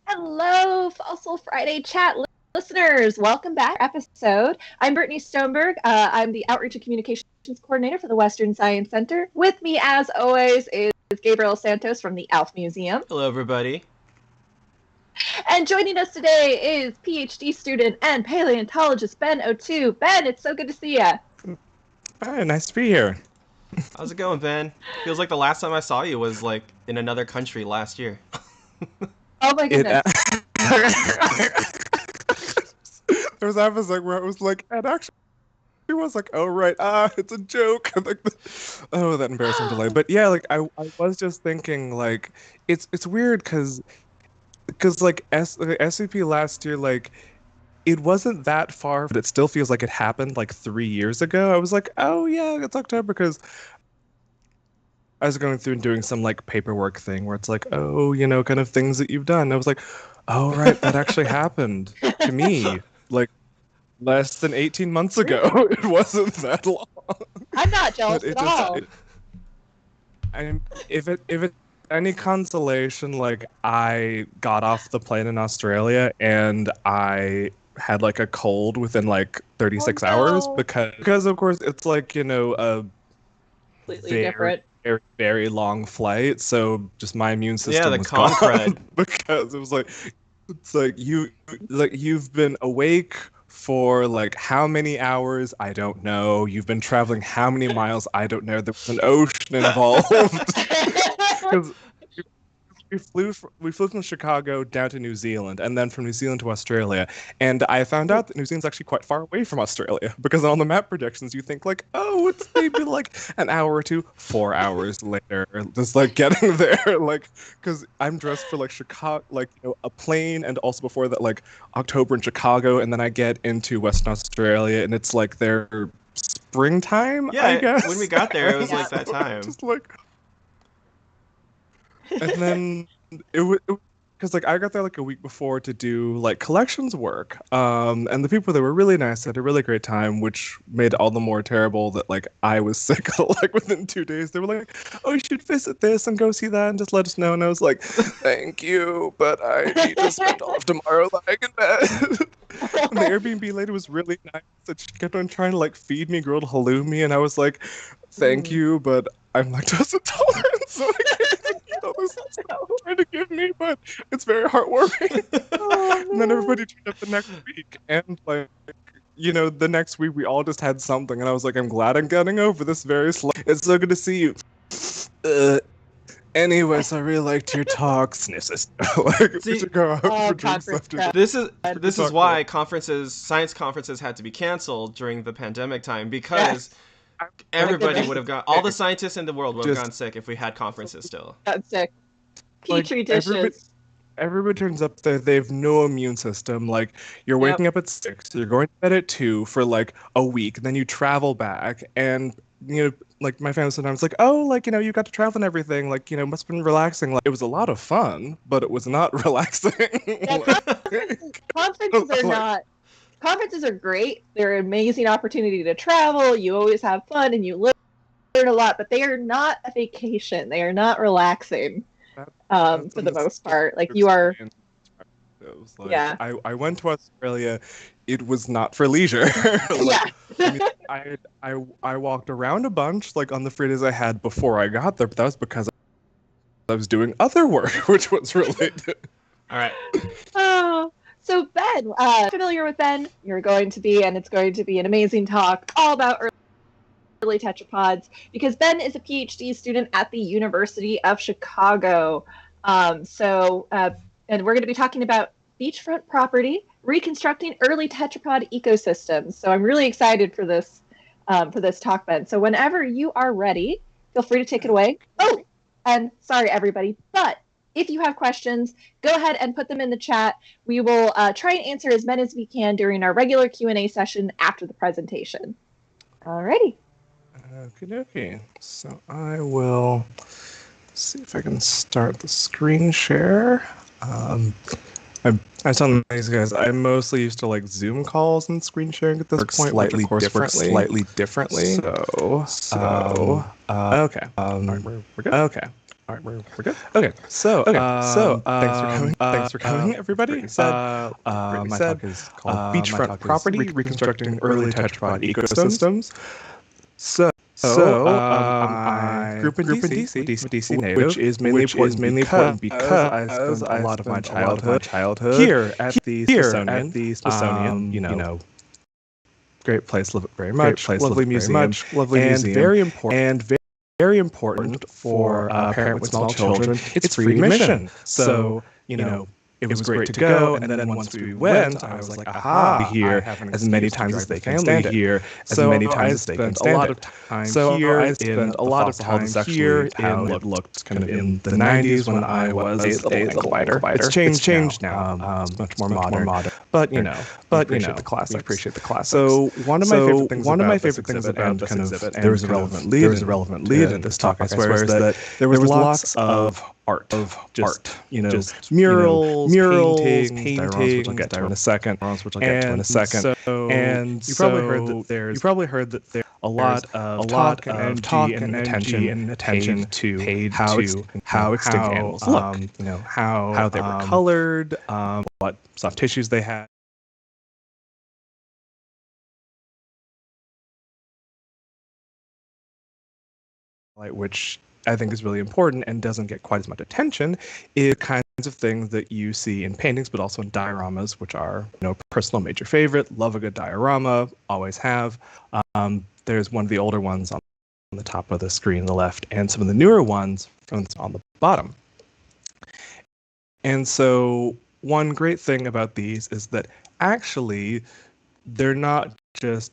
Hello, Fossil Friday chat listeners. Welcome back to our episode. I'm Brittany Stoneberg. I'm the Outreach and Communications Coordinator for the Western Science Center. With me, as always, is Gabriel Santos from the Alf Museum. Hello, everybody. And joining us today is PhD student and paleontologist Ben Otoo. Ben, it's so good to see you. Hi, nice to be here. How's it going, Ben? Feels like the last time I saw you was like in another country last year. Oh my goodness. There was an episode where it was like, and actually it was like, oh right, it's a joke. Like, oh, that embarrassing delay. But yeah, like I was just thinking, like, it's weird because like SCP last year, like, it wasn't that far, but it still feels like it happened like 3 years ago. I was like, oh yeah, it's October, because I was going through and doing some like paperwork thing where it's like, oh, kind of things that you've done. I was like, oh right, that actually happened to me like less than 18 months ago. It wasn't that long. I'm not jealous at all. If it's any consolation, like, I got off the plane in Australia and I had like a cold within like 36 hours because of course it's like, a completely different, very, very long flight, so just my immune system was gone because it was like, it's like you've been awake for like how many hours, I don't know. You've been traveling how many miles, I don't know. There was an ocean involved. Because we flew from Chicago down to New Zealand, and then from New Zealand to Australia. And I found out that New Zealand's actually quite far away from Australia, because on the map projections you think like, oh, it's maybe like an hour or two, 4 hours later, just like getting there, like, because I'm dressed for like Chicago, like, a plane, and also before that like October in Chicago, and then I get into Western Australia, and it's like their springtime. Yeah, I guess when we got there, it was like that time. Just like. And then it was because like I got there like a week before to do like collections work, and the people, they were really nice. I had a really great time, which made it all the more terrible that like I was sick like within 2 days. They were like, oh, you should visit this and go see that and just let us know. And I was like, thank you, but I need to spend all of tomorrow lying in bed. And the Airbnb lady was really nice, and she kept on trying to like feed me grilled halloumi, and I was like, thank you, but I'm lactose intolerant, so I can't eat all this stuff you're trying to give me, but it's very heartwarming. And then everybody turned up the next week, and like, the next week we all just had something, and I was like, I'm glad I'm getting over this very slow. It's so good to see you. Anyways, I really liked your talks. Like, we should go out for drinks after this is why science conferences had to be canceled during the pandemic time, because everybody would have gone. All the scientists in the world would have gone sick if we had conferences still. Got sick. Petri dishes. Everybody turns up there, they have no immune system. Like, you're waking up at 6, you're going to bed at 2 for like a week, and then you travel back, and like my family sometimes like, oh, like, you got to travel and everything, like, must have been relaxing. Like, it was a lot of fun, but it was not relaxing. Yeah, conferences are great. They're an amazing opportunity to travel. You always have fun and you learn a lot, but they are not a vacation. They are not relaxing. For the most part, like, you are. It was like, yeah. I went to Australia. It was not for leisure. Like, I mean, I walked around a bunch, like, on the free days I had before I got there, but that was because I was doing other work, which was related. All right. Oh, so Ben, familiar with Ben? You're going to be, and it's going to be an amazing talk all about early tetrapods, because Ben is a PhD student at the University of Chicago. And we're going to be talking about beachfront property, reconstructing early tetrapod ecosystems. So I'm really excited for this talk, Ben. So whenever you are ready, feel free to take it away. Oh, and sorry, everybody, but if you have questions, go ahead and put them in the chat. We will try and answer as many as we can during our regular Q&A session after the presentation. Alrighty. Okay. So I will see if I can start the screen share. I was telling these guys, I'm mostly used to like Zoom calls and screen sharing at this point, slightly which of course differently. Slightly differently. So okay. We're good. Okay. All right, we're good. Okay, so thanks for coming, everybody. My talk is called Beachfront Property: Reconstructing Early Tetrapod Ecosystems. I grew up in DC native, which is mainly important because I spent a lot of my childhood here at the Smithsonian. Great place, love it very much. Lovely museum, and very important for a parent with small children. It's free admission. So, it was great to go. And then once we went, I was like, aha, here as many times as they can stand it. So I spent a lot of time here. I spent a lot of time here in what looked kind of in the 90s when I was a little lighter. It's changed now. It's much more modern. But, appreciate the classics. So one of my favorite things about this exhibit, there was a relevant lead in this talk, I swear, is that there was lots of art, just murals, paintings, which I'll get to in a second. And you probably heard that there's a lot of talk and attention to how extinct animals look, how they were colored, what soft tissues they had. Which I think is really important and doesn't get quite as much attention is kinds of things that you see in paintings, but also in dioramas, which are, personal major favorite. Love a good diorama, always have. There's one of the older ones on the top of the screen on the left, and some of the newer ones on the bottom. And so one great thing about these is that actually they're not just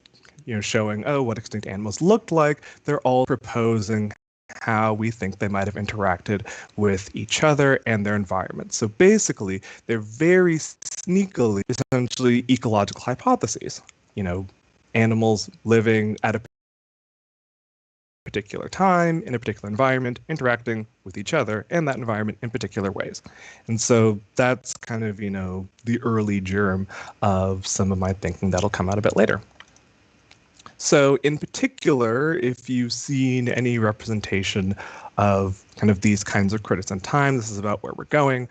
showing, what extinct animals looked like. They're all proposing how we think they might have interacted with each other and their environment. So basically, they're very sneakily, essentially, ecological hypotheses. Animals living at a particular time, in a particular environment, interacting with each other and that environment in particular ways. And so that's kind of, the early germ of some of my thinking that'll come out a bit later. So in particular, if you've seen any representation of kind of these kinds of critters in time, this is about where we're going.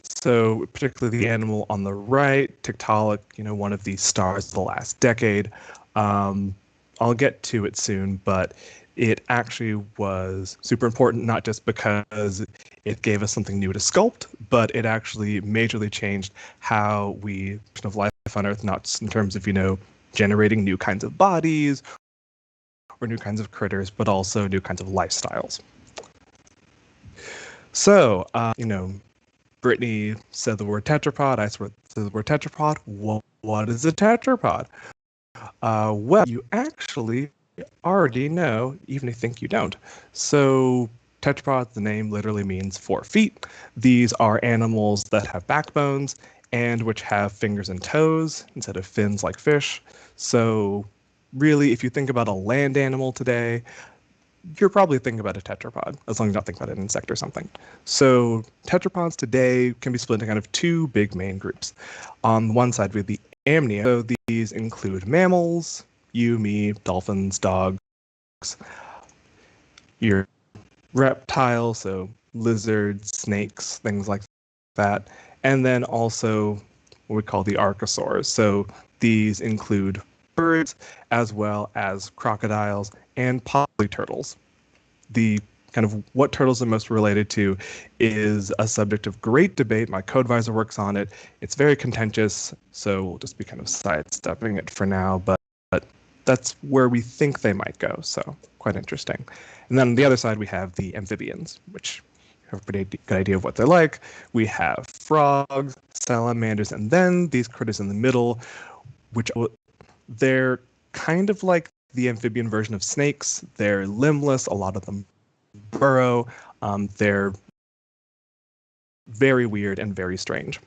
So particularly the animal on the right, Tiktaalik, one of these stars of the last decade. I'll get to it soon, but it actually was super important, not just because it gave us something new to sculpt, but it actually majorly changed how we of life on Earth, not just in terms of, generating new kinds of bodies or new kinds of critters, but also new kinds of lifestyles. So, Brittany said the word tetrapod. I said the word tetrapod. What is a tetrapod? Well, you actually already know, even if you think you don't. So, tetrapod, the name literally means 4 feet. These are animals that have backbones and which have fingers and toes instead of fins like fish. So really, if you think about a land animal today, you're probably thinking about a tetrapod, as long as you don't think about an insect or something. So tetrapods today can be split into kind of 2 big main groups. On one side, we have the amnia. So these include mammals, you, me, dolphins, dogs, your reptiles, so lizards, snakes, things like that. And then also what we call the archosaurs. So these include birds as well as crocodiles and polyturtles. The kind of what turtles are most related to is a subject of great debate. My co-advisor works on it. It's very contentious, so we'll just be kind of sidestepping it for now, but that's where we think they might go, so quite interesting. And then on the other side, we have the amphibians, which have a pretty good idea of what they're like. We have frogs, salamanders, and then these critters in the middle, which they're kind of like the amphibian version of snakes. They're limbless. A lot of them burrow. They're very weird and very strange.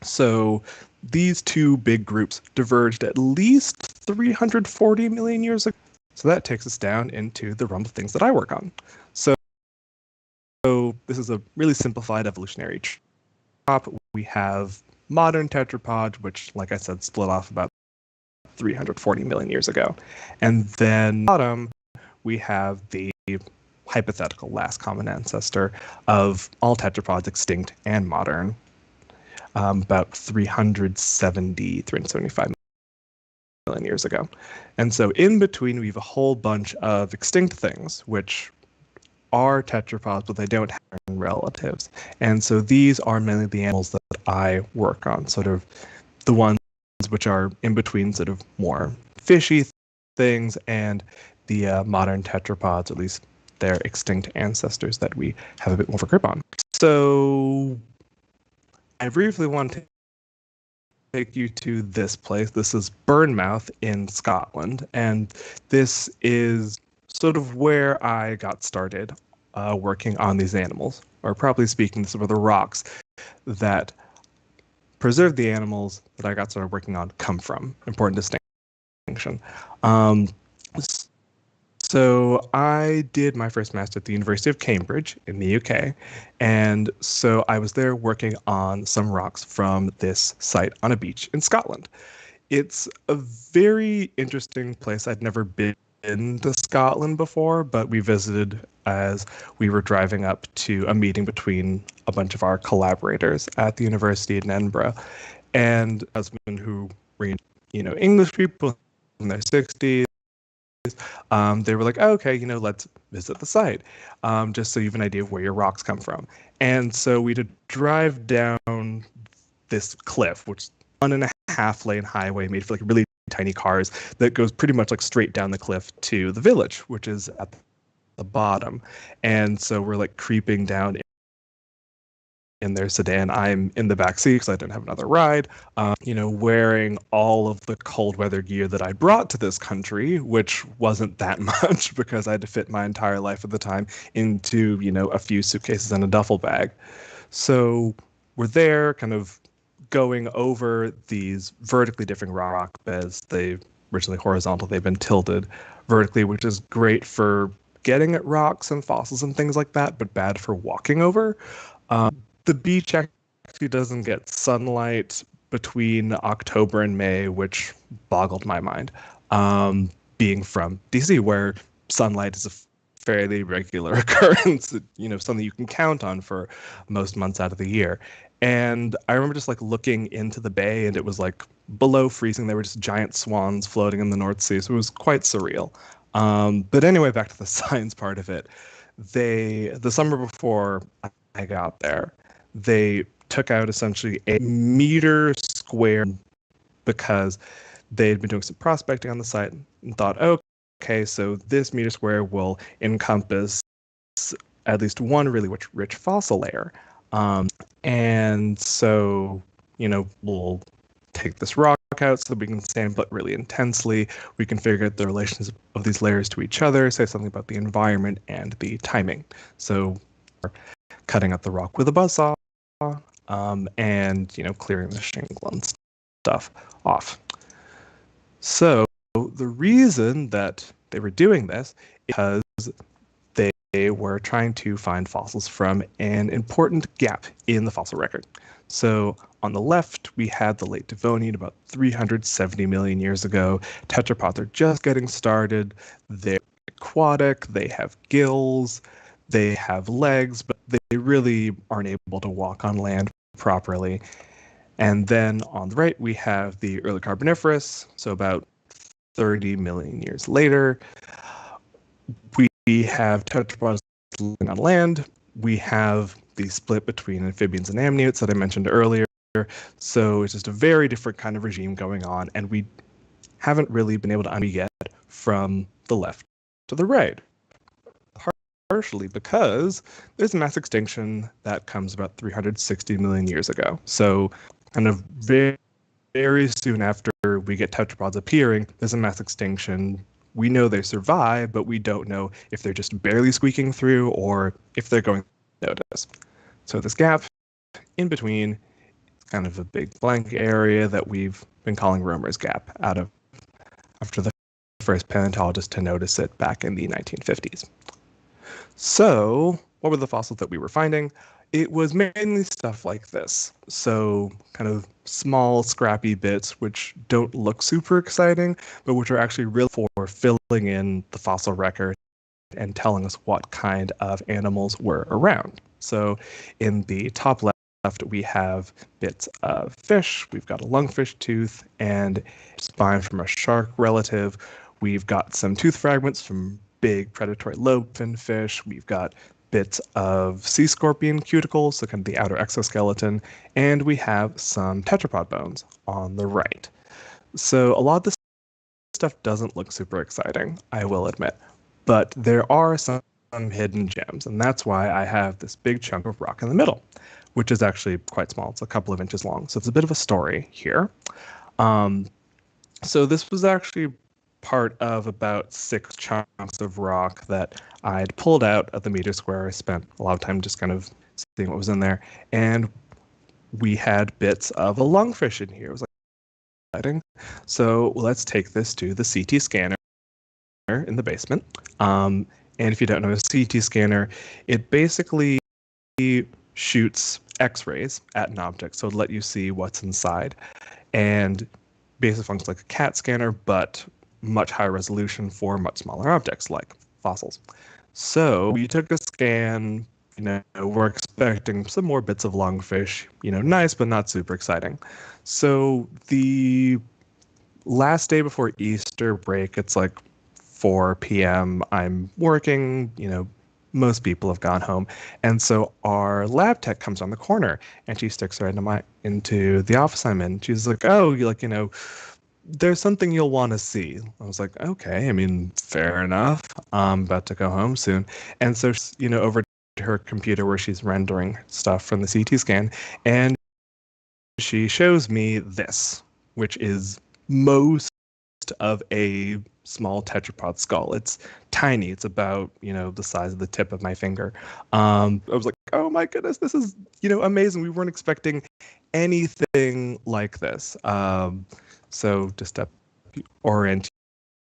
So these 2 big groups diverged at least 340 million years ago. So that takes us down into the realm of things that I work on. So this is a really simplified evolutionary chart. We have modern tetrapods, which, like I said, split off about 340 million years ago. And then bottom, we have the hypothetical last common ancestor of all tetrapods, extinct and modern, about 375 million years ago. And so in between, we have a whole bunch of extinct things, which are tetrapods, but they don't have relatives. And so these are mainly the animals that I work on, sort of the ones which are in between sort of more fishy things and the modern tetrapods, at least their extinct ancestors that we have a bit more of a grip on. So I briefly want to take you to this place. This is Bournemouth in Scotland, and this is sort of where I got started working on these animals, or properly speaking, this is where the rocks that preserve the animals that I got started working on come from. Important distinction. So I did my first master at the University of Cambridge in the UK, and so I was there working on some rocks from this site on a beach in Scotland. It's a very interesting place. I'd never been to Scotland before, but we visited as we were driving up to a meeting between a bunch of our collaborators at the university in Edinburgh, and a husband who were, English people in their 60s. They were like, oh, okay, let's visit the site, just so you have an idea of where your rocks come from. And so we did drive down this cliff, which is 1.5-lane highway made for like really tiny cars that goes pretty much like straight down the cliff to the village, which is at the bottom. And so we're like creeping down in their sedan. I'm in the back seat because I didn't have another ride, wearing all of the cold weather gear that I brought to this country, which wasn't that much because I had to fit my entire life at the time into, a few suitcases and a duffel bag. So we're there kind of going over these vertically different rock beds. They originally horizontal, they've been tilted vertically, which is great for getting at rocks and fossils and things like that, but bad for walking over. The beach actually doesn't get sunlight between October and May, which boggled my mind, being from DC, where sunlight is a fairly regular occurrence, something you can count on for most months out of the year. And I remember just like looking into the bay, and it was like below freezing. There were just giant swans floating in the North Sea, so it was quite surreal. But anyway, back to the science part of it. The summer before I got there, they took out essentially a meter square because they'd been doing some prospecting on the site and thought, okay, so this meter square will encompass at least one really rich fossil layer. And so, we'll take this rock out so that we can sample it really intensely. We can figure out the relations of these layers to each other, say something about the environment and the timing. So cutting up the rock with a buzzsaw, and clearing the shingle and stuff off. So the reason that they were doing this is because they were trying to find fossils from an important gap in the fossil record. So on the left, we had the late Devonian about 370 million years ago. Tetrapods are just getting started. They're aquatic, they have gills, they have legs, but they really aren't able to walk on land properly. And then on the right, we have the early Carboniferous, so about 30 million years later. We have tetrapods living on land. We have the split between amphibians and amniotes that I mentioned earlier. So it's just a very different kind of regime going on, and we haven't really been able to get from the left to the right. Partially because there's a mass extinction that comes about 360 million years ago. So kind of very, very soon after we get tetrapods appearing, there's a mass extinction. We know they survive, but we don't know if they're just barely squeaking through or if they're going to notice. So this gap in between is kind of a big blank area that we've been calling Roemer's Gap after the first paleontologist to notice it back in the 1950s. So what were the fossils that we were finding? It was mainly stuff like this. So kind of small, scrappy bits, which don't look super exciting, but which are actually really for filling in the fossil record and telling us what kind of animals were around. So in the top left, we have bits of fish. We've got a lungfish tooth and spine from a shark relative. We've got some tooth fragments from big predatory lobefin fish. We've got bits of sea scorpion cuticles, so kind of the outer exoskeleton, and we have some tetrapod bones on the right. So a lot of this stuff doesn't look super exciting, I will admit, but there are some hidden gems, and that's why I have this big chunk of rock in the middle, which is actually quite small. It's a couple of inches long, so it's a bit of a story here. So this was actually part of about 6 chunks of rock that I'd pulled out of the meter square. I spent a lot of time just kind of seeing what was in there, and we had bits of a lungfish in here. It was like exciting. So let's take this to the CT scanner in the basement. And if you don't know a CT scanner, it basically shoots X-rays at an object, so it'll let you see what's inside. And basically functions like a CAT scanner, but much higher resolution for much smaller objects like fossils. So we took a scan. We're expecting some more bits of lungfish. Nice, but not super exciting. So the last day before Easter break, it's like 4 p.m. I'm working, most people have gone home. And so our lab tech comes on the corner and she sticks her into the office I'm in. She's like, oh, there's something you'll want to see. I was like, okay, fair enough. I'm about to go home soon. And so, over to her computer where she's rendering stuff from the CT scan. And she shows me this, which is most of a small tetrapod skull. It's tiny. It's about, the size of the tip of my finger. I was like, oh my goodness, this is, amazing. We weren't expecting anything like this. So just to orient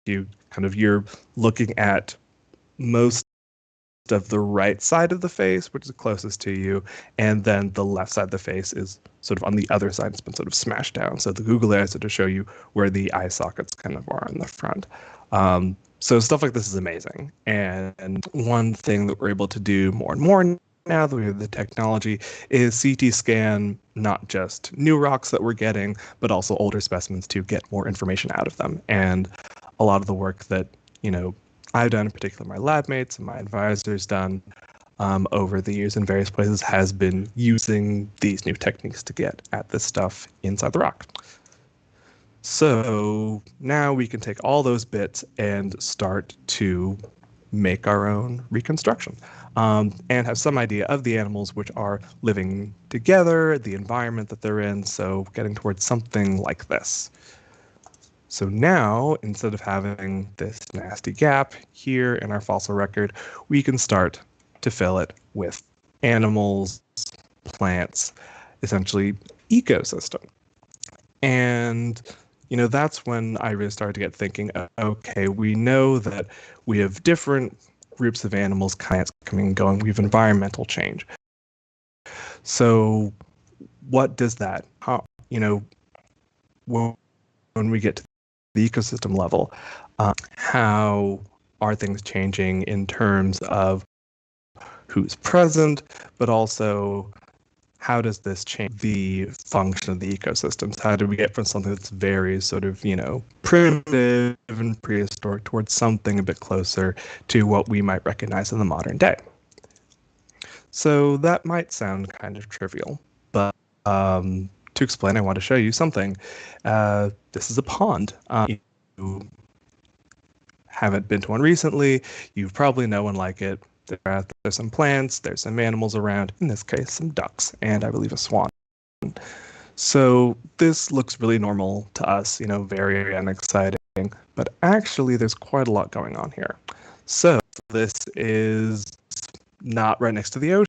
you, you're looking at most of the right side of the face, which is closest to you, and then the left side of the face is sort of on the other side. It's been sort of smashed down. So the Google Earth to show you where the eye sockets kind of are in the front. So stuff like this is amazing. And one thing that we're able to do more and more now that we have the technology is CT scan not just new rocks that we're getting, but also older specimens to get more information out of them. And a lot of the work that, I've done, in particular my lab mates and my advisors done over the years in various places, has been using these new techniques to get at this stuff inside the rock. So now we can take all those bits and start to make our own reconstruction and have some idea of the animals which are living together, the environment that they're in, so getting towards something like this. So now, instead of having this nasty gap here in our fossil record, we can start to fill it with animals, plants, essentially ecosystem. And, that's when I really started to get thinking, okay, we know that we have different groups of animals coming and going. We have environmental change. So what does that, when we get to the ecosystem level, how are things changing in terms of who's present, but also how does this change the function of the ecosystems? How do we get from something that's very sort of, primitive and prehistoric towards something a bit closer to what we might recognize in the modern day? So that might sound kind of trivial, but to explain, I want to show you something. This is a pond. You haven't been to one recently, you probably know one like it. There's some plants, there's some animals around, in this case, some ducks, and I believe a swan. So this looks really normal to us, very unexciting, but actually there's quite a lot going on here. So this is not right next to the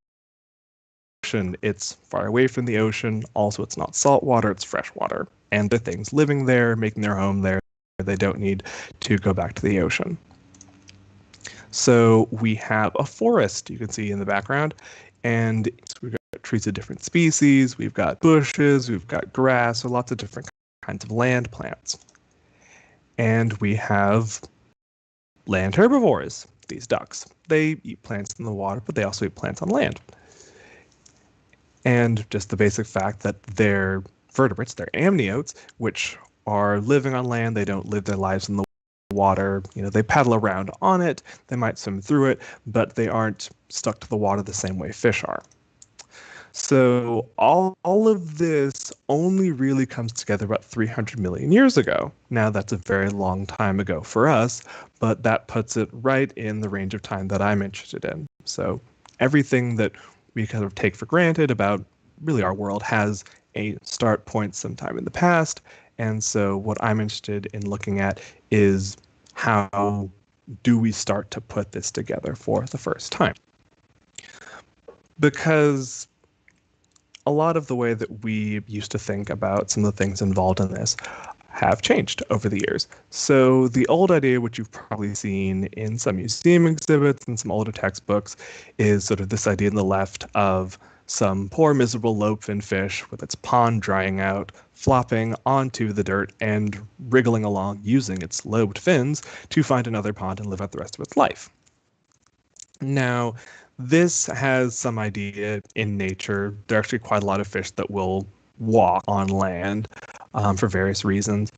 ocean. It's far away from the ocean. Also, it's not salt water, it's fresh water. And the things living there, making their home there, they don't need to go back to the ocean. So we have a forest you can see in the background, and we've got trees of different species, we've got bushes, we've got grass, so lots of different kinds of land plants. And we have land herbivores. these ducks. They eat plants in the water, but they also eat plants on land. And just the basic fact that they're vertebrates, they're amniotes, which are living on land. They don't live their lives in the water. They paddle around on it. They might swim through it, but they aren't stuck to the water the same way fish are. So all of this only really comes together about 300 million years ago. Now, that's a very long time ago for us, but that puts it right in the range of time that I'm interested in. So everything that we kind of take for granted about really our world has a start point sometime in the past. And so what I'm interested in looking at is how do we start to put this together for the first time? Because a lot of the way that we used to think about some of the things involved in this have changed over the years. So the old idea, which you've probably seen in some museum exhibits and some older textbooks, is sort of this idea on the left of some poor, miserable lobe-finned fish with its pond drying out, flopping onto the dirt and wriggling along using its lobed fins to find another pond and live out the rest of its life. Now, this has some idea in nature. There are actually quite a lot of fish that will walk on land for various reasons,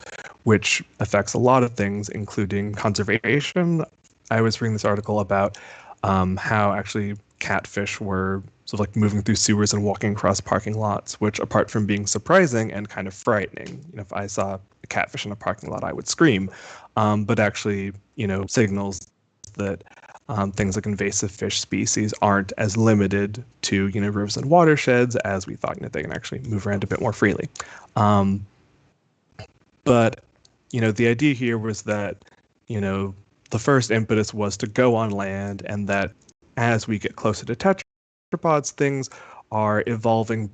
which affects a lot of things, including conservation. I was reading this article about how actually catfish were sort of like moving through sewers and walking across parking lots, which, apart from being surprising and kind of frightening, if I saw a catfish in a parking lot, I would scream, but actually, signals that things like invasive fish species aren't as limited to rivers and watersheds as we thought. They can actually move around a bit more freely. But the idea here was that the first impetus was to go on land, and that as we get closer to tetrapods, things are evolving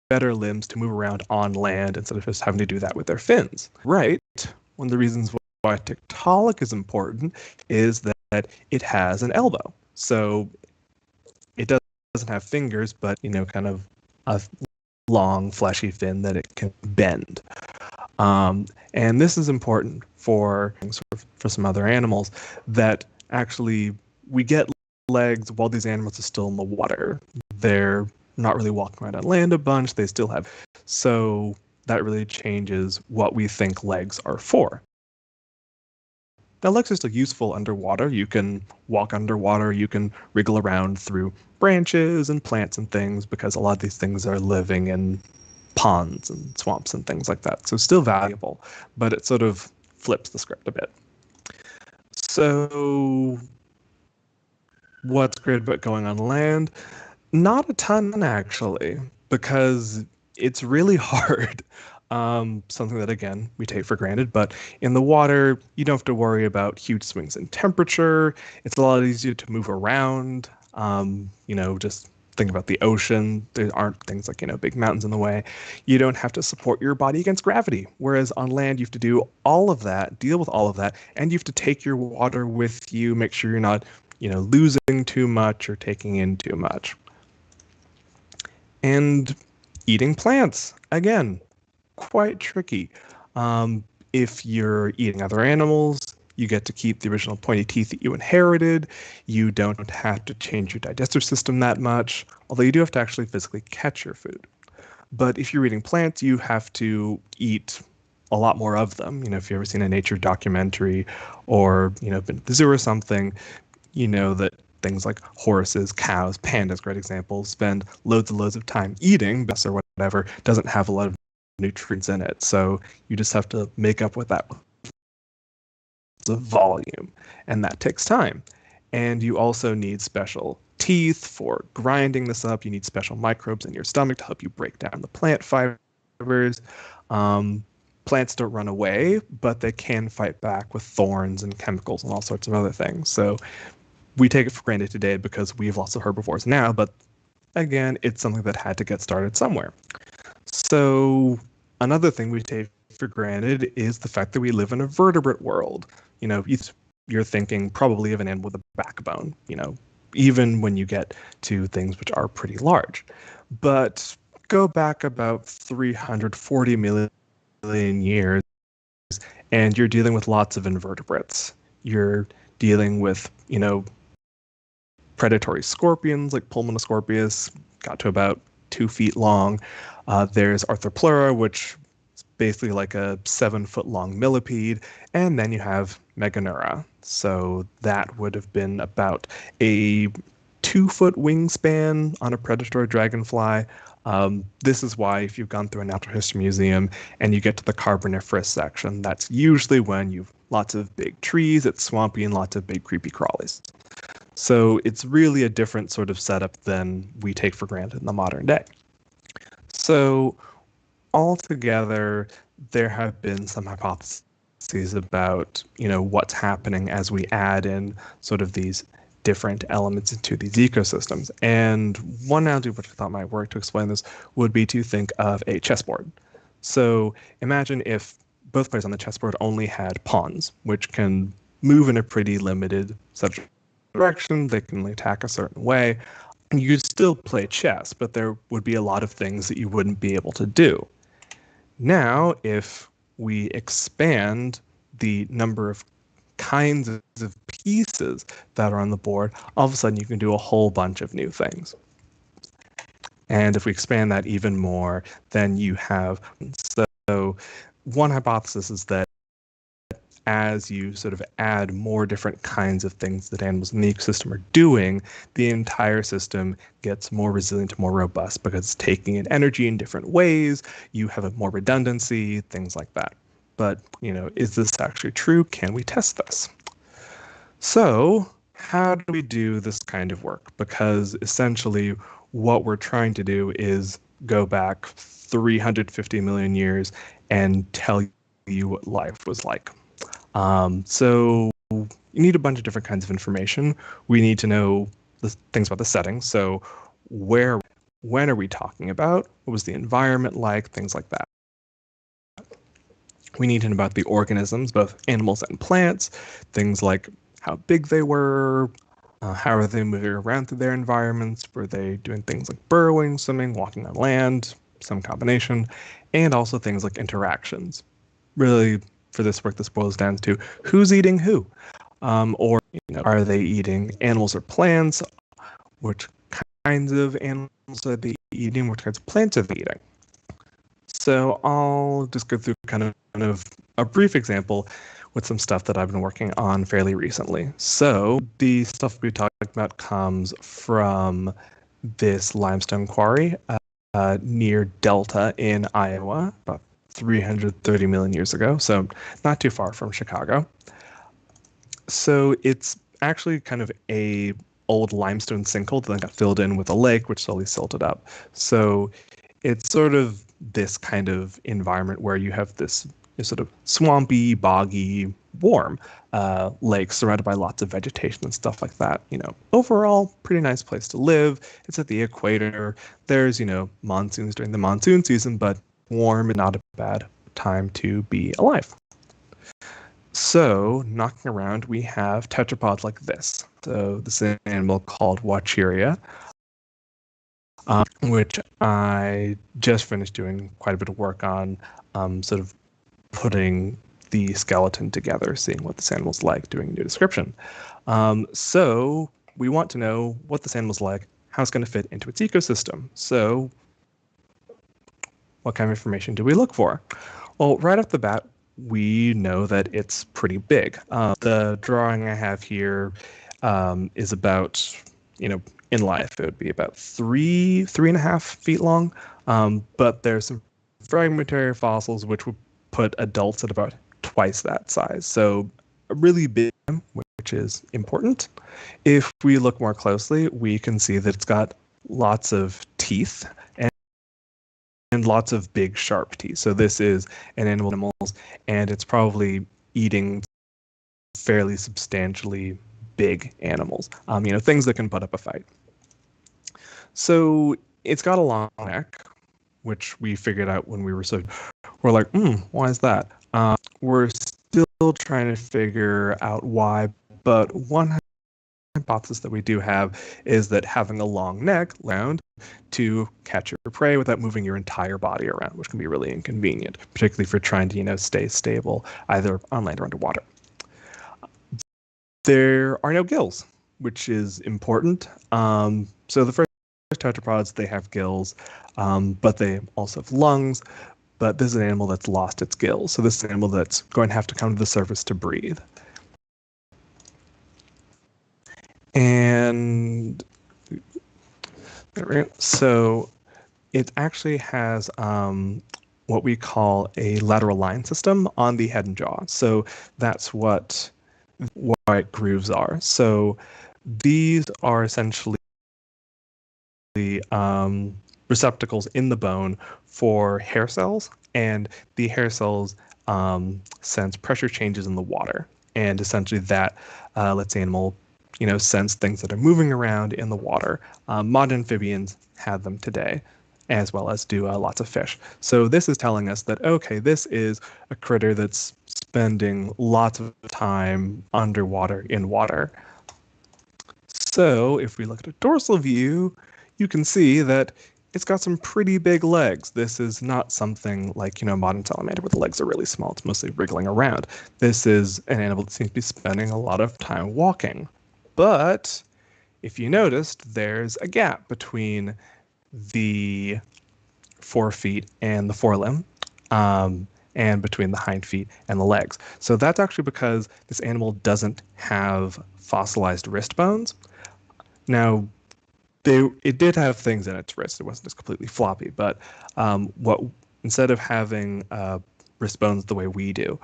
better limbs to move around on land instead of just having to do that with their fins. Right. One of the reasons why Tiktaalik is important is that it has an elbow. So it doesn't have fingers, but, kind of a long, fleshy fin that it can bend. And this is important for some other animals, that actually we get legs while these animals are still in the water. They're not really walking around on land a bunch. They still have. So that really changes what we think legs are for. Now, legs are still useful underwater. You can walk underwater. You can wriggle around through branches and plants and things, because a lot of these things are living in ponds and swamps and things like that. So still valuable, but it sort of flips the script a bit. So what's great about going on land? Not a ton, actually, because it's really hard. Something that, again, we take for granted, but in the water, you don't have to worry about huge swings in temperature. It's a lot easier to move around. Just think about the ocean. There aren't things like, big mountains in the way. You don't have to support your body against gravity. Whereas on land, you have to do all of that, deal with all of that, and you have to take your water with you, make sure you're not, losing too much or taking in too much. And eating plants, again, quite tricky. If you're eating other animals, you get to keep the original pointy teeth that you inherited. You don't have to change your digestive system that much, although you do have to actually physically catch your food. But if you're eating plants, you have to eat a lot more of them. If you've ever seen a nature documentary or, been to the zoo or something, that things like horses, cows, pandas, great examples, spend loads and loads of time eating, or whatever, doesn't have a lot of nutrients in it. So you just have to make up with that the volume, and that takes time. And you also need special teeth for grinding this up. You need special microbes in your stomach to help you break down the plant fibers. Plants don't run away, but they can fight back with thorns and chemicals and all sorts of other things. So we take it for granted today because we have lots of herbivores now, but again, it's something that had to get started somewhere. So another thing we take for granted is the fact that we live in a vertebrate world. You're thinking probably of an animal with a backbone, even when you get to things which are pretty large. But go back about 340 million years, and you're dealing with lots of invertebrates. You're dealing with, predatory scorpions like Pulmonoscorpius, got to about 2 feet long. There's Arthropleura, which is basically like a 7-foot-long millipede. And then you have Meganeura. So that would have been about a 2-foot wingspan on a predatory dragonfly. This is why if you've gone through a natural history museum and you get to the Carboniferous section, that's usually when you've lots of big trees, it's swampy, and lots of big creepy crawlies. So it's really a different sort of setup than we take for granted in the modern day. So altogether, there have been some hypotheses about, what's happening as we add in sort of these different elements into these ecosystems. And one analogy which I thought might work to explain this would be to think of a chessboard. So imagine if both players on the chessboard only had pawns, which can move in a pretty limited set of direction. They can only attack a certain way. You'd still play chess, but there would be a lot of things that you wouldn't be able to do. Now, if we expand the number of kinds of pieces that are on the board, all of a sudden you can do a whole bunch of new things. And if we expand that even more, then you have, so one hypothesis is that as you sort of add more different kinds of things that animals in the ecosystem are doing, the entire system gets more resilient, more robust, because it's taking in energy in different ways. You have more redundancy, things like that. But, is this actually true? Can we test this? So how do we do this kind of work? Because essentially what we're trying to do is go back 350 million years and tell you what life was like. So you need a bunch of different kinds of information. We need to know the things about the setting. So when are we talking about? What was the environment like? Things like that. We need to know about the organisms, both animals and plants, things like how big they were, how are they moving around through their environments, were they doing things like burrowing, swimming, walking on land, some combination, and also things like interactions. Really, for this work, this boils down to who's eating who, or are they eating animals or plants? Which kinds of animals are they eating? What kinds of plants are they eating? So I'll just go through kind of a brief example with some stuff that I've been working on fairly recently. So the stuff we talked about comes from this limestone quarry near Delta in Iowa, about 330 million years ago, so not too far from Chicago. So it's actually kind of a old limestone sinkhole that then got filled in with a lake, which slowly silted up. So it's sort of this kind of environment where you have this sort of swampy, boggy, warm lake surrounded by lots of vegetation and stuff like that. Overall, pretty nice place to live. It's at the equator. There's, monsoons during the monsoon season, but warm and not a bad time to be alive. So, knocking around, we have tetrapods like this. So, this is an animal called Wacheria, which I just finished doing quite a bit of work on, sort of putting the skeleton together, seeing what this animal's like, doing a new description. So, we want to know what this animal's like, how it's going to fit into its ecosystem. So, what kind of information do we look for? Well, right off the bat, we know that it's pretty big. The drawing I have here is about, in life, it would be about 3.5 feet long. But there's some fragmentary fossils which would put adults at about twice that size. So a really big, which is important. If we look more closely, we can see that it's got lots of teeth and lots of big sharp teeth. So this is an animal, and it's probably eating fairly substantially big animals, things that can put up a fight. So it's got a long neck, which we figured out when we're like, why is that? We're still trying to figure out why, but one hypothesis that we do have is that having a long neck around to catch your prey without moving your entire body around, which can be really inconvenient, particularly if you're trying to, stay stable either on land or underwater. There are no gills. which is important. So the first tetrapods, they have gills, but they also have lungs. But this is an animal that's lost its gills. So this is an animal that's going to have to come to the surface to breathe. And so it actually has what we call a lateral line system on the head and jaw. So that's what white grooves are. So these are essentially receptacles in the bone for hair cells, and the hair cells sense pressure changes in the water, and essentially that lets the animal, sense things that are moving around in the water. Modern amphibians have them today, as well as do lots of fish. So this is telling us that, okay, this is a critter that's spending lots of time underwater in water. So if we look at a dorsal view, you can see that it's got some pretty big legs. This is not something like, modern salamander where the legs are really small. It's mostly wriggling around. This is an animal that seems to be spending a lot of time walking. But if you noticed, there's a gap between the forefeet and the forelimb, and between the hind feet and the legs. So that's actually because this animal doesn't have fossilized wrist bones. Now, it did have things in its wrist. It wasn't just completely floppy, but instead of having wrist bones the way we do,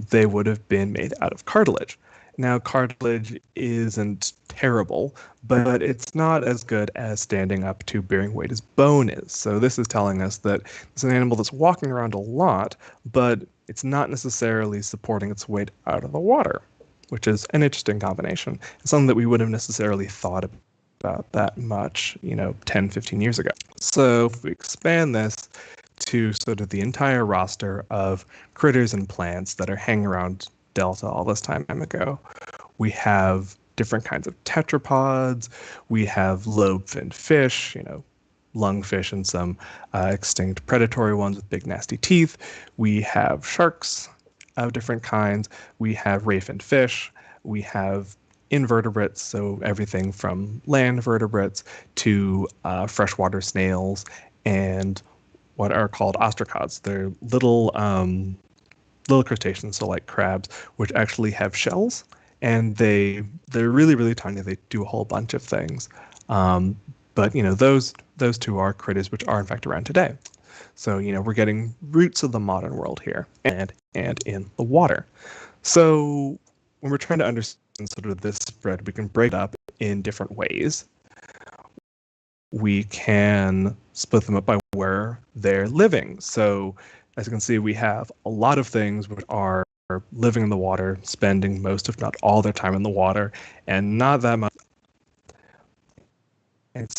they would have been made out of cartilage. Now, cartilage isn't terrible, but it's not as good as standing up to bearing weight as bone is. So this is telling us that it's an animal that's walking around a lot, but it's not necessarily supporting its weight out of the water, which is an interesting combination. It's something that we wouldn't have necessarily thought about that much, 10, 15 years ago. So if we expand this to sort of the entire roster of critters and plants that are hanging around Delta all this time ago, we have different kinds of tetrapods, we have lobe-finned fish, lungfish and some extinct predatory ones with big nasty teeth. We have sharks of different kinds. We have ray-finned fish. We have invertebrates, so everything from land vertebrates to freshwater snails and what are called ostracods. They're little crustaceans, so like crabs, which actually have shells, and they're really, really tiny. They do a whole bunch of things. But those two are critters which are in fact around today. So we're getting roots of the modern world here, and in the water. So when we're trying to understand sort of this spread, we can break it up in different ways. We can split them up by where they're living. So as you can see, we have a lot of things which are living in the water, spending most, if not all, their time in the water, and not that much. And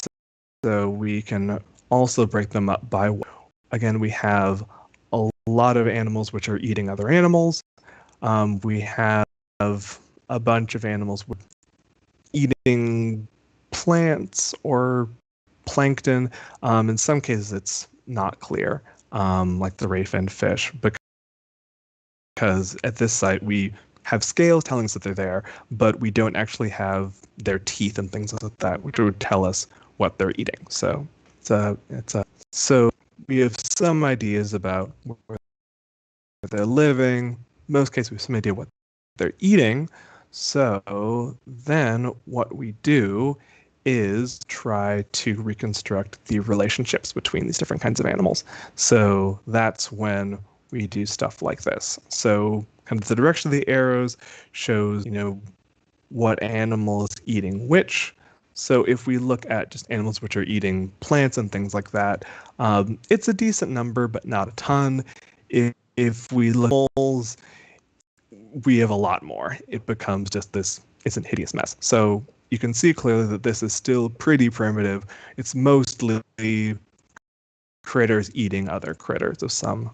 so we can also break them up by, again, we have a lot of animals which are eating other animals. We have a bunch of animals eating plants or plankton. In some cases, it's not clear, like the ray-finned fish, because at this site we have scales telling us that they're there, but we don't actually have their teeth and things like that, which would tell us what they're eating. So so we have some ideas about where they're living. In most cases, we have some idea what they're eating. So then what we do is try to reconstruct the relationships between these different kinds of animals. So that's when we do stuff like this. So kind of the direction of the arrows shows, what animal is eating which. So if we look at just animals which are eating plants and things like that, it's a decent number, but not a ton. If we look at animals, we have a lot more. It becomes just this, it's a hideous mess. So you can see clearly that this is still pretty primitive. It's mostly critters eating other critters of some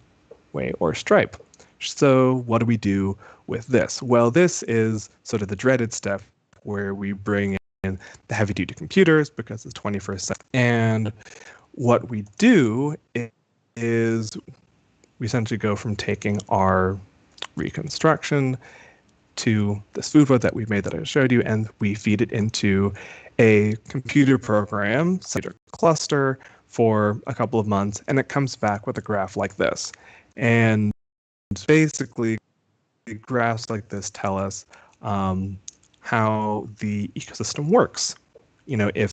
way or stripe. So what do we do with this? Well, this is sort of the dreaded step where we bring in the heavy-duty computers because it's 21st century. And what we do is we essentially go from taking our reconstruction to this food web that we've made that I showed you, and we feed it into a computer program, such a cluster, for a couple of months, and it comes back with a graph like this. And basically, graphs like this tell us how the ecosystem works. If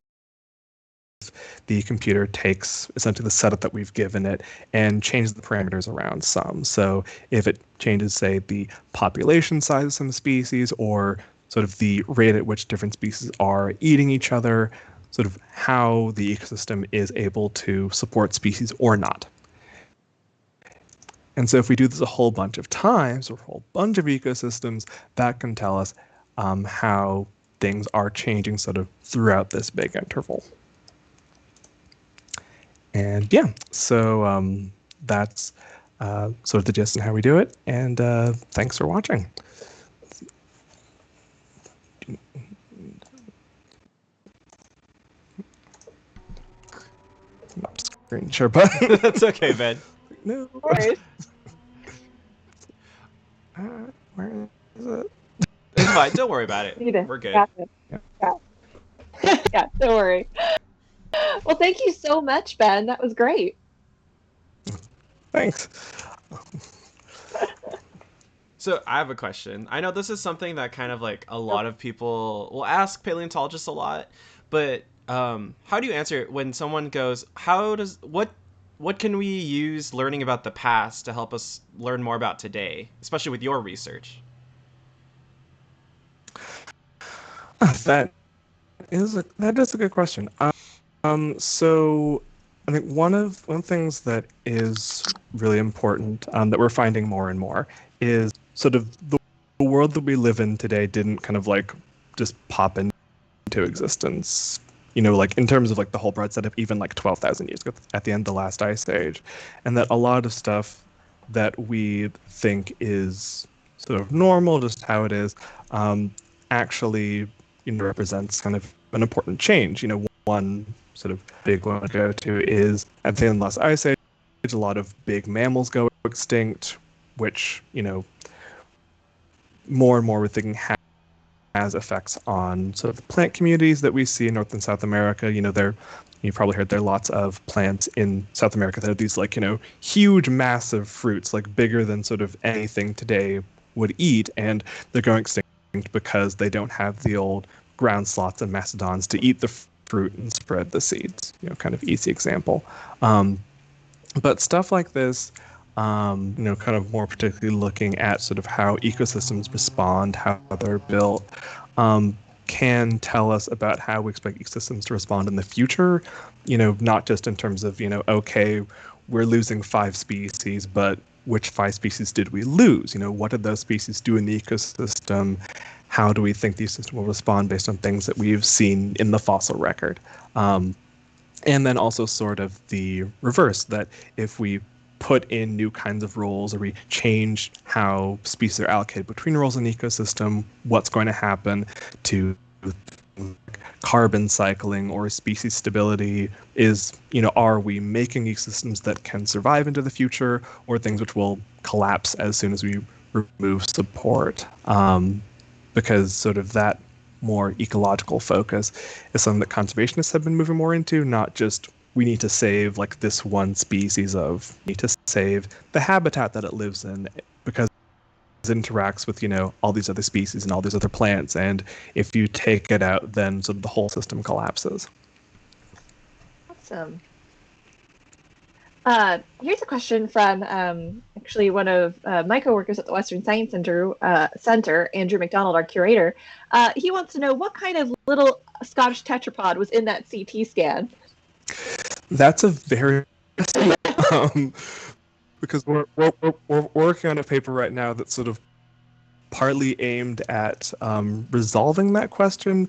the computer takes essentially the setup that we've given it and changes the parameters around some. So if it changes, say, the population size of some species, or sort of the rate at which different species are eating each other, sort of how the ecosystem is able to support species or not. And so if we do this a whole bunch of times, or a whole bunch of ecosystems, that can tell us how things are changing sort of throughout this big interval. And yeah, so that's sort of the gist and how we do it. And thanks for watching. Not screen share button. That's okay, Ben. No. Worries. Where is it? It's fine. Don't worry about it. We're good. Yeah, don't worry. Well, thank you so much, Ben. That was great. Thanks. So I have a question. I know this is something that kind of like a lot of people will ask paleontologists a lot, but how do you answer it when someone goes, what can we use learning about the past to help us learn more about today, especially with your research? That is a good question. So I think one of the things that is really important that we're finding more and more is sort of the world that we live in today didn't kind of like just pop into existence, like in terms of like the whole broad set of even like 12,000 years ago at the end of the last ice age. And that a lot of stuff that we think is sort of normal, just how it is, actually represents kind of an important change. One sort of big one to go to is at the end of the last ice age, a lot of big mammals go extinct, which more and more we're thinking has effects on sort of the plant communities that we see in North and South America. You've probably heard there are lots of plants in South America that have these huge, massive fruits, like bigger than sort of anything today would eat, and they're going extinct because they don't have the old ground sloths and mastodons to eat the fruit and spread the seeds. Kind of easy example. But stuff like this, kind of more particularly looking at sort of how ecosystems respond, how they're built, can tell us about how we expect ecosystems to respond in the future. Not just in terms of, okay, we're losing 5 species, but which 5 species did we lose? What did those species do in the ecosystem? How do we think the ecosystem will respond based on things that we've seen in the fossil record? And then also sort of the reverse, that if we put in new kinds of roles, or we change how species are allocated between roles in the ecosystem, what's going to happen to carbon cycling or species stability? Are we making ecosystems that can survive into the future, or things which will collapse as soon as we remove support? Because sort of that more ecological focus is something that conservationists have been moving more into, not just we need to save like this one species of, we need to save the habitat that it lives in, because it interacts with, all these other species and all these other plants. And if you take it out, then sort of the whole system collapses. Awesome. Here's a question from actually one of my coworkers at the Western Science Center, Andrew McDonald, our curator. He wants to know what kind of little Scottish tetrapod was in that CT scan. That's a very because we're working on a paper right now that's sort of partly aimed at resolving that question.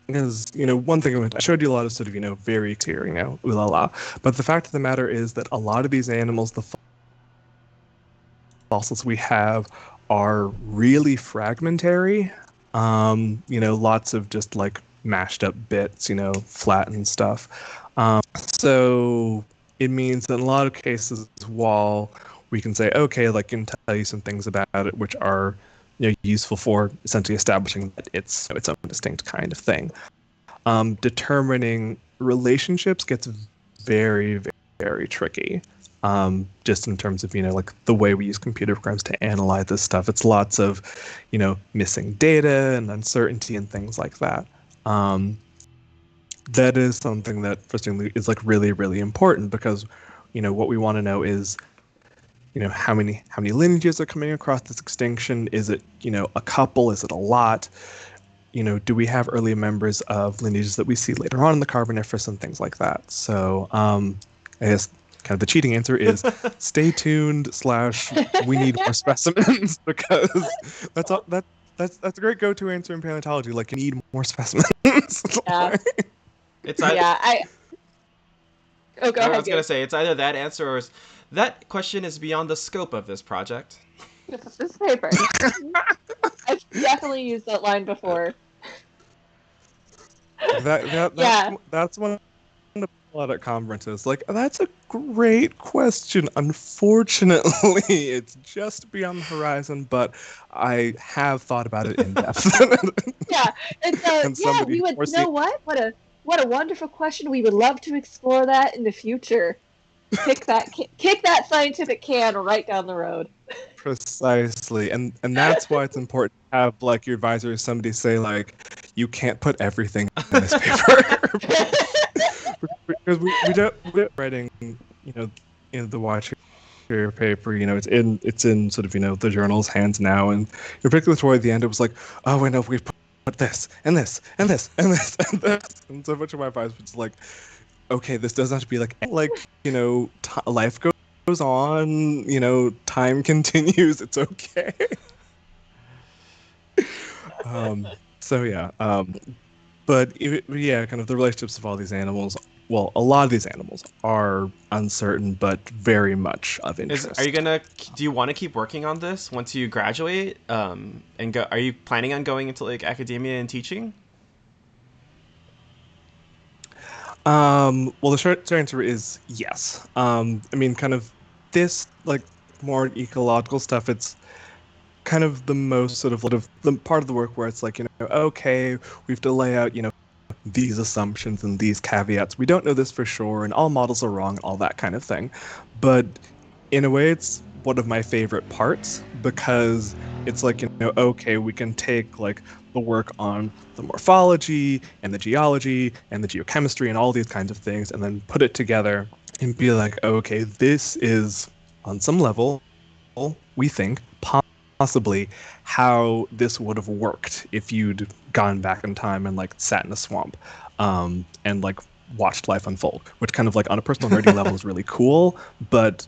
Because, one thing I showed you a lot of sort of, very clear, ooh la la. But the fact of the matter is that a lot of these animals, the fossils we have, are really fragmentary. Lots of just like mashed up bits, flattened stuff. So it means that in a lot of cases, while we can say, okay, like, can tell you some things about it which are useful for essentially establishing that it's its own distinct kind of thing. Determining relationships gets very, very tricky. Just in terms of, like the way we use computer programs to analyze this stuff. It's lots of, missing data and uncertainty and things like that. That is something that, frustratingly, is like really, really important because, what we want to know is, how many lineages are coming across this extinction? Is it, a couple? Is it a lot? Do we have early members of lineages that we see later on in the Carboniferous and things like that? So, I guess kind of the cheating answer is stay tuned / we need more specimens because that's a great go-to answer in paleontology. Like, you need more specimens. Yeah. It's either, go ahead. I was gonna say it's either that answer or that question is beyond the scope of this project. This paper. I've definitely used that line before. That's one of the a lot at conferences. Like, that's a great question. Unfortunately, it's just beyond the horizon, but I have thought about it in depth. Yeah, we would. You know what? What a wonderful question. We would love to explore that in the future. Kick that scientific can right down the road. Precisely, and that's why it's important to have like your advisor or somebody say like, you can't put everything in this paper. Because we're writing, in the Watch Your paper, it's in sort of, the journal's hands now, and particularly toward the end, it was like, oh wait, no, we put this and this and this and this and this, and so much of my advice was like, okay, this doesn't have to be like life goes on, time continues, it's okay. But kind of the relationships of all these animals. Well, a lot of these animals are uncertain, but very much of interest. Do you want to keep working on this once you graduate? And go? Are you planning on going into like academia and teaching? Well, the short answer is yes. I mean, kind of this like more ecological stuff. It's kind of the most sort of the part of the work where it's like, okay, we have to lay out, these assumptions and these caveats. We don't know this for sure, and all models are wrong, all that kind of thing. But in a way, it's one of my favorite parts because it's like, okay, we can take like the work on the morphology and the geology and the geochemistry and all these kinds of things, and then put it together and be like, okay, this is on some level, we think, possibly how this would have worked if you'd gone back in time and like sat in a swamp and like watched life unfold, which kind of like on a personal nerdy level is really cool, but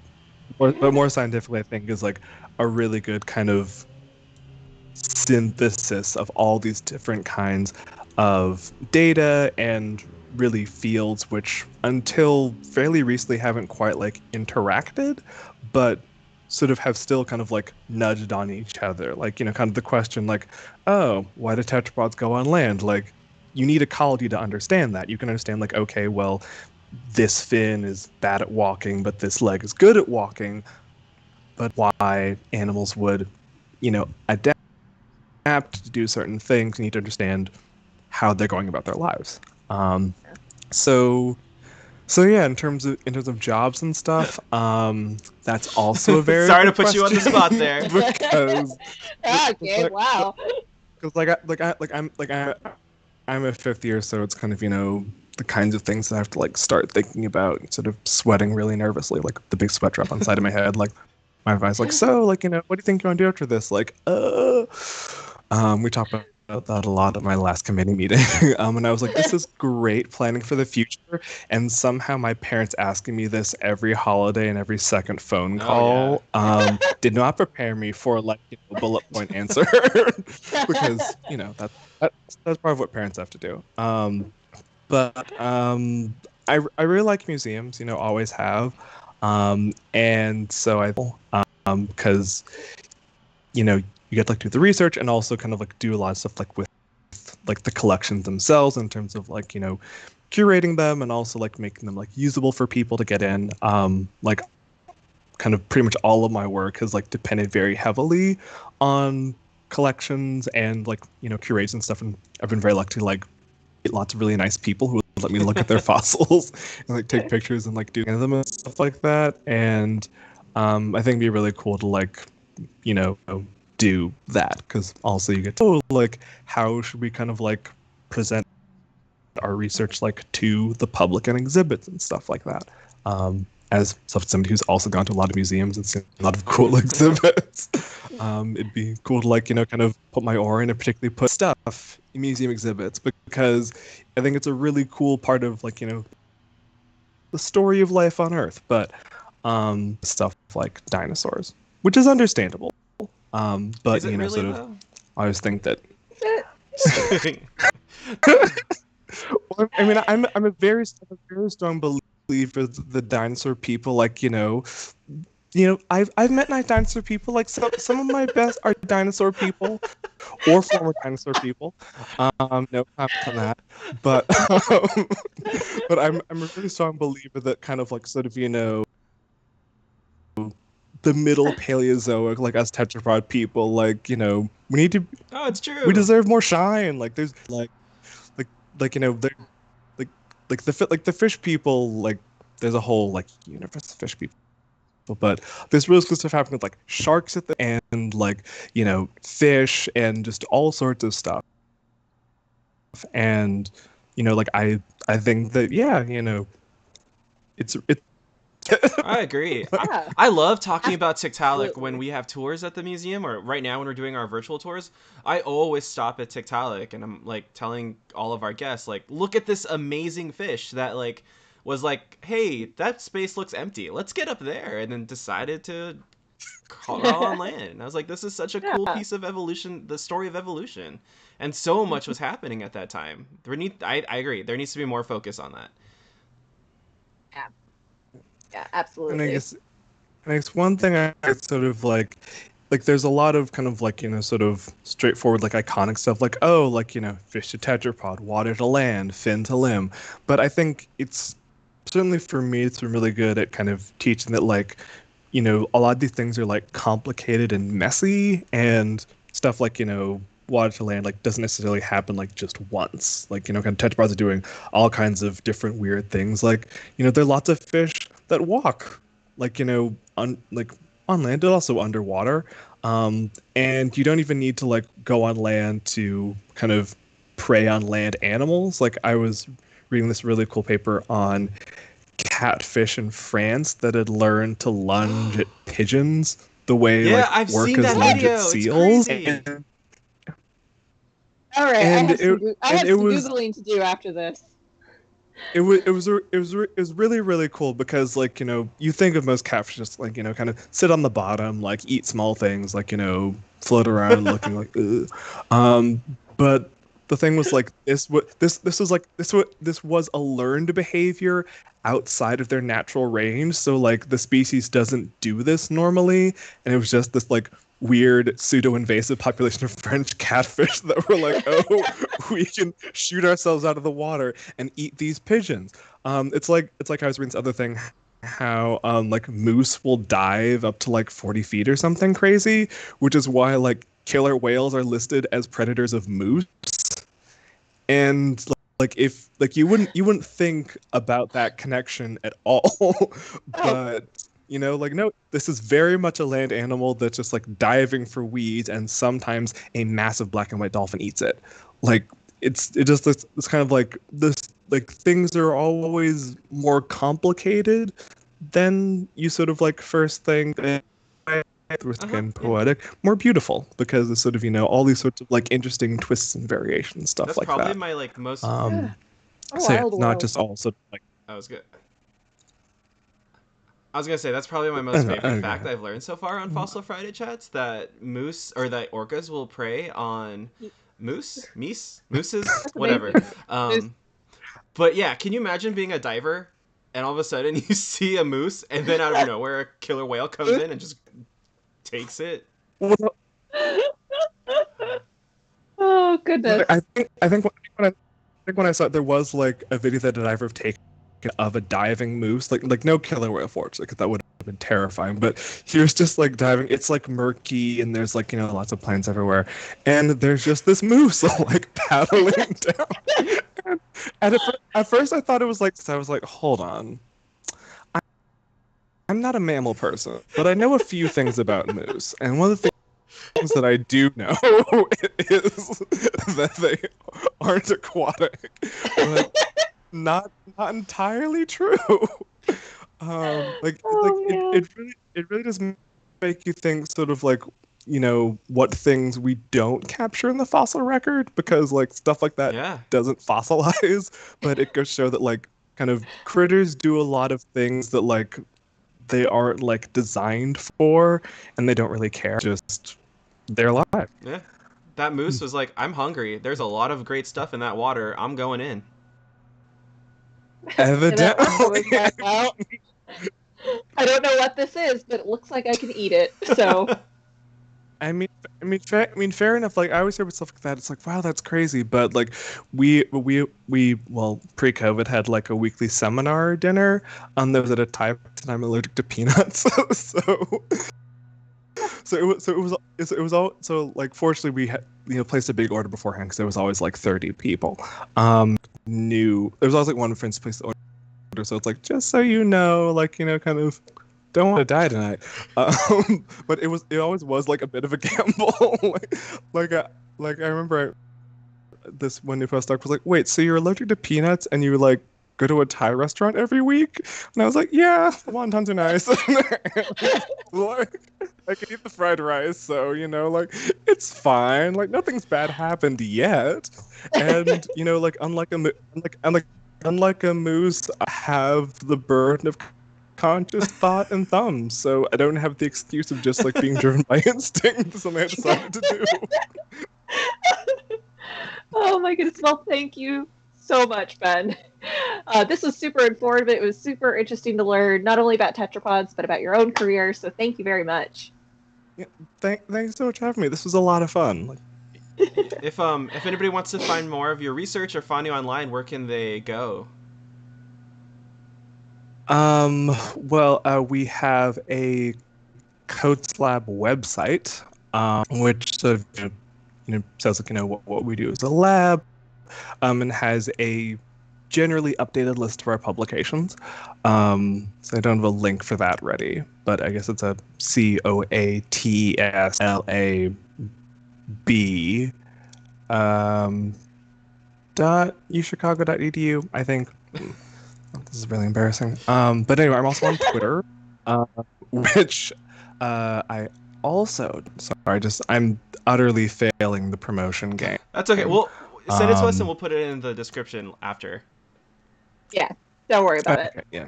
more scientifically I think is like a really good kind of synthesis of all these different kinds of data and really fields which until fairly recently haven't quite like interacted, but sort of have still kind of like nudged on each other. Like, kind of the question like, oh, why do tetrapods go on land? Like, you need ecology to understand that. You can understand like, okay, well, this fin is bad at walking, but this leg is good at walking. But why animals would, adapt to do certain things, you need to understand how they're going about their lives. So yeah, in terms of jobs and stuff, that's also a very sorry to put you on the spot there. Because okay, wow. Because I'm a fifth year, so it's kind of the kinds of things that I have to like start thinking about, sort of sweating really nervously, like the big sweat drop on the side of my head. Like my advice, like, so like what do you think you want to do after this? Like, we talked about that a lot at my last committee meeting. And I was like, this is great planning for the future. And somehow my parents asking me this every holiday and every second phone call did not prepare me for like a bullet point answer. Because, that's part of what parents have to do. But I really like museums, always have. And so because, you get to like do the research and also kind of like do a lot of stuff like with like the collections themselves in terms of like, curating them and also like making them like usable for people to get in. Like kind of pretty much all of my work has like depended very heavily on collections and like curates and stuff, and I've been very lucky to like get lots of really nice people who let me look at their fossils and like take pictures and like do them and stuff like that. And I think it'd be really cool to like do that, because also you get to like how should we kind of like present our research like to the public and exhibits and stuff like that. As somebody who's also gone to a lot of museums and seen a lot of cool exhibits, it'd be cool to like kind of put my aura in and particularly put stuff in museum exhibits, because I think it's a really cool part of like the story of life on Earth. But stuff like dinosaurs, which is understandable. But Is it really, sort of, though? I always think that. Well, I mean, I'm a very strong believer of the dinosaur people. Like I've met nice dinosaur people. Like some of my best are dinosaur people, or former dinosaur people. No comment on that. But but I'm a really strong believer that kind of like sort of the middle Paleozoic, like us tetrapod people, like we need to. Oh, it's true. We deserve more shine. Like there's they're like the fish people. Like there's a whole like universe of fish people, but there's really cool stuff happening with like sharks at the end, like fish and just all sorts of stuff. And like I think that it's I agree. Yeah. I love talking about Tiktaalik when we have tours at the museum, or right now when we're doing our virtual tours. I always stop at Tiktaalik and I'm like telling all of our guests, like, look at this amazing fish that like was like, hey, that space looks empty. Let's get up there, and then decided to crawl on land. And I was like, this is such a cool piece of evolution, the story of evolution, and so much was happening at that time. I agree. There needs to be more focus on that. Yeah, absolutely. And I guess one thing I sort of like there's a lot of kind of like sort of straightforward like iconic stuff, like fish to tetrapod, water to land, fin to limb. But I think it's certainly, for me, it's been really good at kind of teaching that like a lot of these things are like complicated and messy, and stuff like water to land like doesn't necessarily happen like just once. Like kind of tetrapods are doing all kinds of different weird things. Like there are lots of fish that walk, like on land and also underwater, and you don't even need to like go on land to kind of prey on land animals. Like I was reading this really cool paper on catfish in France that had learned to lunge at pigeons the way I've orcas seen that lunge video. at It's seals. crazy. All right, And I have some was Googling to do after this. it was really, really cool, because like you think of most catfish just like kind of sit on the bottom, like eat small things, like float around looking like but the thing was like this was a learned behavior outside of their natural range. So like the species doesn't do this normally, and it was just this like weird pseudo-invasive population of French catfish that were like, oh, we can shoot ourselves out of the water and eat these pigeons. It's like I was reading this other thing, how like moose will dive up to like 40 feet or something crazy, which is why like killer whales are listed as predators of moose. And like if like you wouldn't think about that connection at all, but like, no, this is very much a land animal that's just like diving for weeds, and sometimes a massive black and white dolphin eats it. Like it's kind of like this, like things are always more complicated than you sort of like first think. Again, poetic, more beautiful, because it's sort of all these sorts of like interesting twists and variations, stuff That's like that. probably my like most. So it's not just all sort of like. I was gonna say that's probably my most favorite fact I've learned so far on Fossil Friday chats, that moose, or that orcas will prey on mooses, whatever. But yeah, can you imagine being a diver and all of a sudden you see a moose, and then out of nowhere a killer whale comes in and just takes it? Oh goodness! I think when I saw it, there was like a video that a diver have taken of a diving moose, like no killer whale, fortunately, because that would have been terrifying. But here's just like diving. It's like murky, and there's like lots of plants everywhere, and there's just this moose like paddling down. And at first I thought it was like, so I was like, hold on. I'm not a mammal person, but I know a few things about moose, and one of the things that I do know is that they aren't aquatic. But not entirely true. It really does make you think sort of like what things we don't capture in the fossil record, because like stuff like that doesn't fossilize, but it goes to show that like kind of critters do a lot of things that like they aren't like designed for, and they don't really care, just they're alive. Yeah, that moose was like, I'm hungry, there's a lot of great stuff in that water, I'm going in. Evidently. I don't know what this is, but it looks like I can eat it. So, I mean, fair enough. Like I always hear about stuff like that. It's like, wow, that's crazy. But like, we pre-COVID had like a weekly seminar dinner. There was at a time, and I'm allergic to peanuts, it was all so like. Fortunately, we had placed a big order beforehand because there was always like 30 people. There was always like one friend's placed the order. So it's like, just so you know, like kind of don't want to die tonight. But it always was like a bit of a gamble. I remember this one new postdoc was like, wait, so you're allergic to peanuts and you like go to a Thai restaurant every week? And I was like, yeah, the wontons are nice. Like, I can eat the fried rice, so like it's fine. Like nothing's bad happened yet. And like unlike a moose, I have the burden of conscious thought and thumbs, so I don't have the excuse of just like being driven by instinct. Something I decided to do. Oh my goodness! Well, thank you so much, Ben. This was super informative. It was super interesting to learn not only about tetrapods but about your own career. So thank you very much. Yeah, thanks so much for having me. This was a lot of fun. If anybody wants to find more of your research or find you online, where can they go? We have a Codes Lab website, which sort of says like what we do as a lab, and has a generally updated list of our publications. So I don't have a link for that ready, but I guess it's a COATSLAB uchicago.edu, I think. This is really embarrassing. But anyway, I'm also on Twitter, which I also, sorry, I'm utterly failing the promotion game. That's okay. We'll send it to us and we'll put it in the description after. Yeah, don't worry about it. Yeah,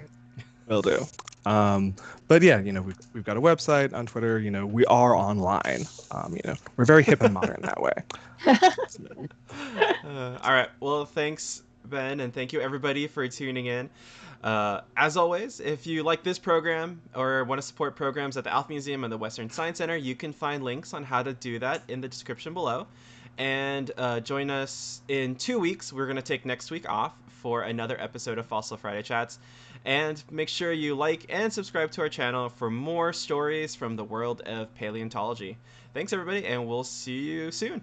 will do. But yeah, we've got a website on Twitter. We are online. We're very hip and modern that way. All right. Well, thanks, Ben, and thank you everybody for tuning in. As always, if you like this program or want to support programs at the Alf Museum and the Western Science Center, you can find links on how to do that in the description below. And join us in 2 weeks. We're going to take next week off for another episode of Fossil Friday Chats. And make sure you like and subscribe to our channel for more stories from the world of paleontology. Thanks, everybody, and we'll see you soon.